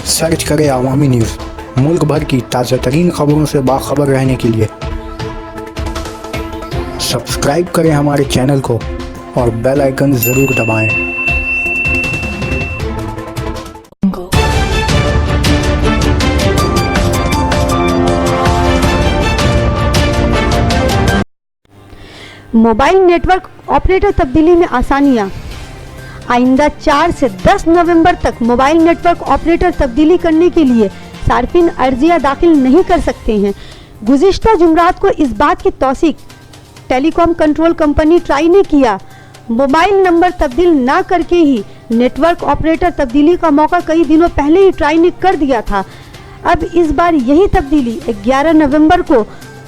Search करें अवामी news. मुल्क भर की ताज़ा तरीन खबरों से बाखबर रहने के लिए सब्सक्राइब करें हमारे चैनल को और बेल आइकन ज़रूर दबाएं। मोबाइल नेटवर्क ऑपरेटर तब्दीली में आसानियां। आइंदा 4 से 10 नवंबर तक मोबाइल नेटवर्क ऑपरेटर तब्दीली करने के लिए सार्फिन अर्जियां दाखिल नहीं कर सकते हैं। गुज़िश्ता जुमरात को इस बात की तौसीक टेलीकॉम कंट्रोल कंपनी ट्राई ने किया। मोबाइल नंबर तब्दील ना करके ही नेटवर्क ऑपरेटर तब्दीली का मौका कई दिनों पहले ही ट्राई ने कर दिया था। अब इस बार यही तब्दीली 11 नवंबर को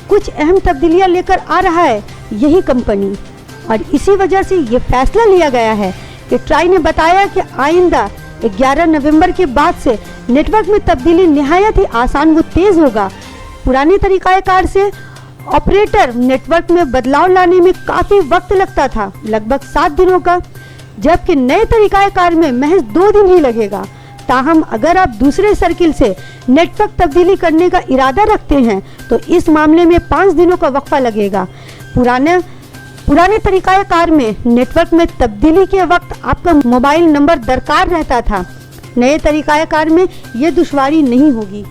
कुछ अहम तब्दीलियां लेकर आ रहा है यही कंपनी, और इसी वजह से ये फैसला लिया गया है कि ट्राई ने बताया कि आइंदा 11 नवंबर के बाद से नेटवर्क में तब्दीली निहायत ही आसान व तेज़ होगा। पुराने तरीक़ाकार से ऑपरेटर नेटवर्क में बदलाव लाने में काफ़ी वक्त लगता था, लगभग 7 दिनों का, जबकि नए तरीक़ाकार में महज 2 दिन ही लगेगा। ताहम अगर आप दूसरे सर्किल से नेटवर्क तब्दीली करने का इरादा रखते हैं तो इस मामले में 5 दिनों का वक्फा लगेगा। पुराने तरीक़ाकार में नेटवर्क में तब्दीली के वक्त आपका मोबाइल नंबर दरकार रहता था। नए तरीक़ाकार में ये दुश्वारी नहीं होगी।